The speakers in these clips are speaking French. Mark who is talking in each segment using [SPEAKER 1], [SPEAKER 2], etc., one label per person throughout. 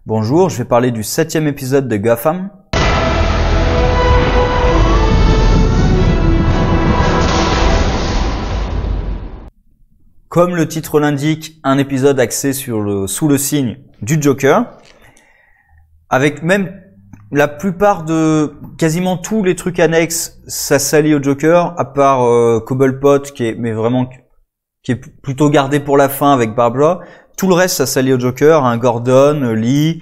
[SPEAKER 1] Bonjour, je vais parler du 7e épisode de Gotham. Comme le titre l'indique, un épisode axé sous le signe du Joker, avec même la plupart de quasiment tous les trucs annexes, ça s'allie au Joker, à part Cobblepot qui est plutôt gardé pour la fin avec Barbara. Tout le reste, ça s'allie au Joker, hein, Gordon, Lee,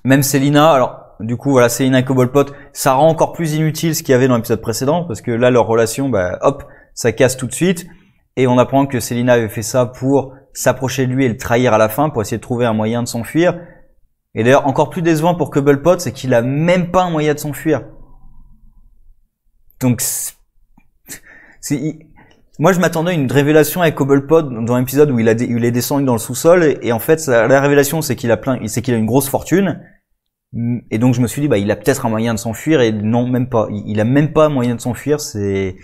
[SPEAKER 1] même Selina. Alors, du coup, voilà, Selina et Cobblepot, ça rend encore plus inutile ce qu'il y avait dans l'épisode précédent, parce que là, leur relation, hop, ça casse tout de suite. Et on apprend que Selina avait fait ça pour s'approcher de lui et le trahir à la fin, pour essayer de trouver un moyen de s'enfuir. Et d'ailleurs, encore plus décevant pour Cobblepot, c'est qu'il a même pas un moyen de s'enfuir. Donc, moi, je m'attendais à une révélation avec Cobblepot dans l'épisode où il est descendu dans le sous-sol, et en fait, la révélation, c'est qu'il a une grosse fortune. Et donc, je me suis dit, il a peut-être un moyen de s'enfuir, et non, même pas. Il a même pas un moyen de s'enfuir, c'est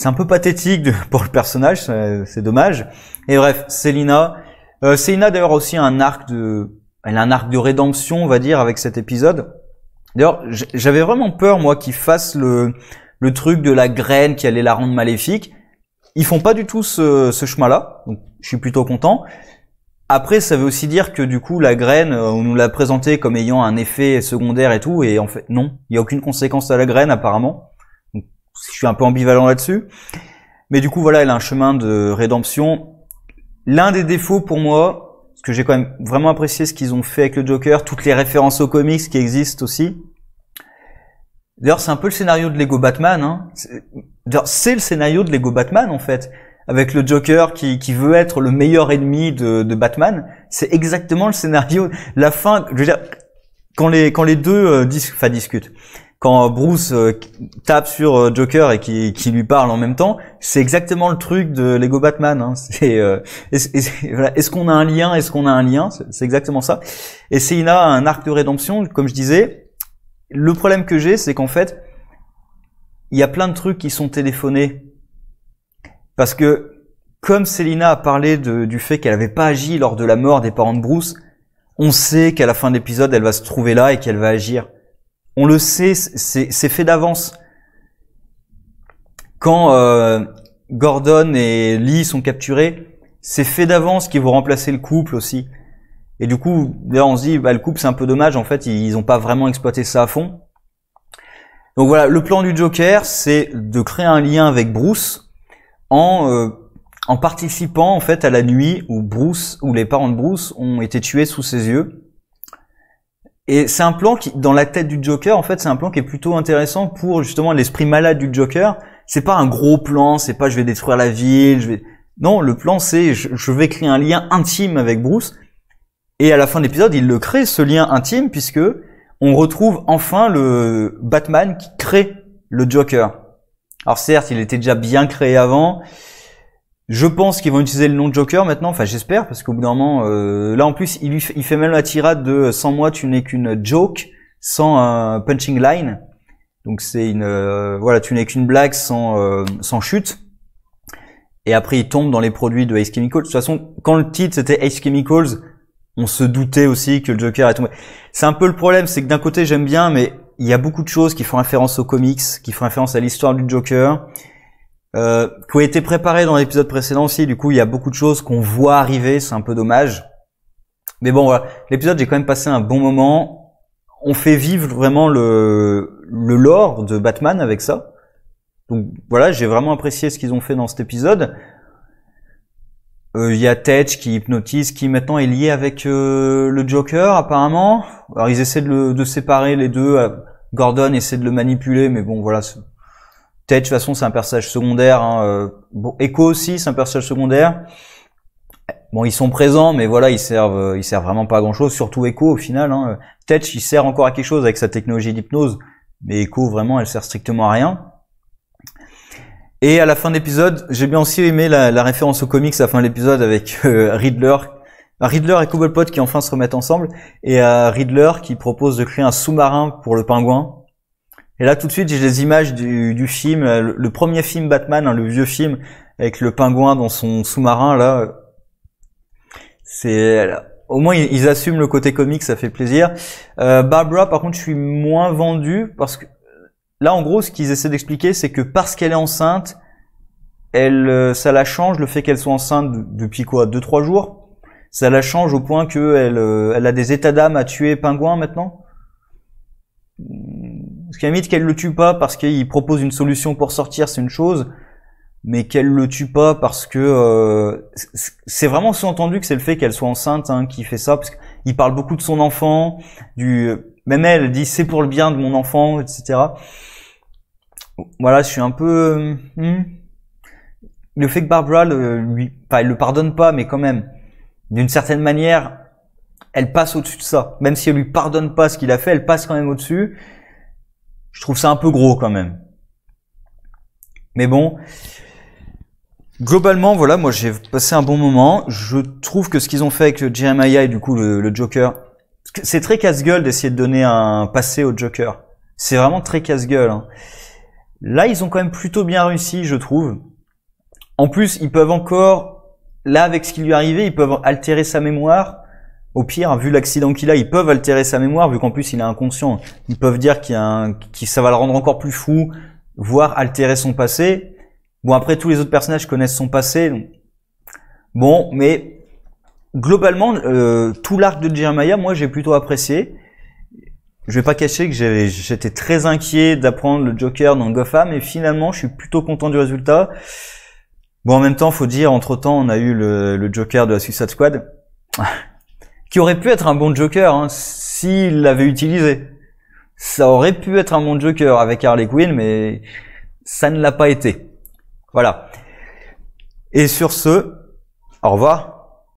[SPEAKER 1] un peu pathétique pour le personnage, c'est dommage. Et bref, Selina d'ailleurs aussi a un arc de rédemption, on va dire, avec cet épisode. D'ailleurs, j'avais vraiment peur, moi, qu'il fasse le truc de la graine qui allait la rendre maléfique. Ils font pas du tout ce chemin-là, donc je suis plutôt content. Après, ça veut aussi dire que du coup, la graine, on nous l'a présentée comme ayant un effet secondaire et tout, et en fait, non, il y a aucune conséquence à la graine apparemment. Donc, je suis un peu ambivalent là-dessus. Mais du coup, voilà, elle a un chemin de rédemption. L'un des défauts pour moi, parce que j'ai quand même vraiment apprécié ce qu'ils ont fait avec le Joker, toutes les références aux comics qui existent aussi. D'ailleurs, c'est un peu le scénario de Lego Batman, hein. C'est le scénario de Lego Batman, en fait. Avec le Joker qui veut être le meilleur ennemi de Batman. C'est exactement le scénario. La fin, je veux dire, quand les deux discutent. Quand Bruce tape sur Joker et qui lui parle en même temps, c'est exactement le truc de Lego Batman, hein. Est-ce qu'on a un lien? Est-ce qu'on a un lien? C'est exactement ça. Et Selina a un arc de rédemption, comme je disais. Le problème que j'ai, c'est qu'en fait, il y a plein de trucs qui sont téléphonés. Parce que, comme Selina a parlé du fait qu'elle n'avait pas agi lors de la mort des parents de Bruce, on sait qu'à la fin de l'épisode, elle va se trouver là et qu'elle va agir. On le sait, c'est fait d'avance. Quand Gordon et Lee sont capturés, c'est fait d'avance qu'ils vont remplacer le couple aussi. Et du coup, d'ailleurs, on se dit, le couple, c'est un peu dommage. En fait, ils ont pas vraiment exploité ça à fond. Donc voilà, le plan du Joker, c'est de créer un lien avec Bruce en participant en fait à la nuit où les parents de Bruce ont été tués sous ses yeux. Et c'est un plan qui, dans la tête du Joker, en fait, c'est un plan qui est plutôt intéressant pour justement l'esprit malade du Joker. C'est pas un gros plan, c'est pas je vais détruire la ville, non, le plan c'est je vais créer un lien intime avec Bruce. Et à la fin de l'épisode, il le crée, ce lien intime, puisque on retrouve enfin le Batman qui crée le Joker. Alors certes, il était déjà bien créé avant. Je pense qu'ils vont utiliser le nom de Joker maintenant, enfin j'espère, parce qu'au bout d'un moment, là en plus, il fait même la tirade de « Sans moi, tu n'es qu'une joke », sans un punching line. Donc c'est voilà, tu n'es qu'une blague sans chute. Et après, il tombe dans les produits de Ace Chemicals. De toute façon, quand le titre c'était Ace Chemicals, on se doutait aussi que le Joker est tombé. C'est un peu le problème, c'est que d'un côté j'aime bien, mais il y a beaucoup de choses qui font référence aux comics, qui font référence à l'histoire du Joker, qui ont été préparées dans l'épisode précédent aussi. Du coup, il y a beaucoup de choses qu'on voit arriver, c'est un peu dommage. Mais bon, voilà, l'épisode, j'ai quand même passé un bon moment. On fait vivre vraiment le lore de Batman avec ça. Donc voilà, j'ai vraiment apprécié ce qu'ils ont fait dans cet épisode. Il y a Tetch qui hypnotise, qui maintenant est lié avec le Joker apparemment. Alors ils essaient de séparer les deux. Gordon essaie de le manipuler, mais bon voilà. Tetch de toute façon c'est un personnage secondaire. Hein. Bon, Echo aussi c'est un personnage secondaire. Bon ils sont présents, mais voilà ils servent vraiment pas à grand chose. Surtout Echo au final. Hein. Tetch il sert encore à quelque chose avec sa technologie d'hypnose, mais Echo vraiment elle sert strictement à rien. Et à la fin de l'épisode, j'ai bien aussi aimé la référence aux comics à la fin de l'épisode avec Riddler et Cobblepot qui enfin se remettent ensemble, et Riddler qui propose de créer un sous-marin pour le pingouin. Et là tout de suite j'ai des images du film, le premier film Batman, hein, le vieux film avec le pingouin dans son sous-marin là. au moins ils assument le côté comique, ça fait plaisir. Barbara, par contre, je suis moins vendu parce que là, en gros, ce qu'ils essaient d'expliquer, c'est que parce qu'elle est enceinte, ça la change le fait qu'elle soit enceinte depuis quoi, 2-3 jours. Ça la change au point que elle a des états d'âme à tuer Pingouin maintenant. Parce qu'à la limite qu'elle le tue pas parce qu'il propose une solution pour sortir, c'est une chose. Mais qu'elle le tue pas parce que c'est vraiment sous-entendu que c'est le fait qu'elle soit enceinte qui fait ça, parce qu'il parle beaucoup de son enfant, même elle dit c'est pour le bien de mon enfant, etc. Voilà, je suis un peu le fait que Barbara elle le pardonne pas, mais quand même d'une certaine manière elle passe au-dessus de ça, même si elle lui pardonne pas ce qu'il a fait, elle passe quand même au-dessus. Je trouve ça un peu gros quand même, mais bon. Globalement, voilà, moi j'ai passé un bon moment. Je trouve que ce qu'ils ont fait avec Jeremiah et du coup le Joker, c'est très casse-gueule d'essayer de donner un passé au Joker. C'est vraiment très casse-gueule. Là, ils ont quand même plutôt bien réussi, je trouve. En plus, ils peuvent encore, là avec ce qui lui est arrivé, ils peuvent altérer sa mémoire. Au pire, vu l'accident qu'il a, ils peuvent altérer sa mémoire, vu qu'en plus il est inconscient. Ils peuvent dire ça va le rendre encore plus fou, voire altérer son passé. Bon, après, tous les autres personnages connaissent son passé. Donc... Bon, mais globalement, tout l'arc de Jeremiah, moi, j'ai plutôt apprécié. Je vais pas cacher que j'étais très inquiet d'apprendre le Joker dans Gotham, et finalement, je suis plutôt content du résultat. Bon, en même temps, faut dire, entre-temps, on a eu le Joker de la Suicide Squad, qui aurait pu être un bon Joker, s'il l'avait utilisé. Ça aurait pu être un bon Joker avec Harley Quinn, mais ça ne l'a pas été. Voilà. Et sur ce, au revoir.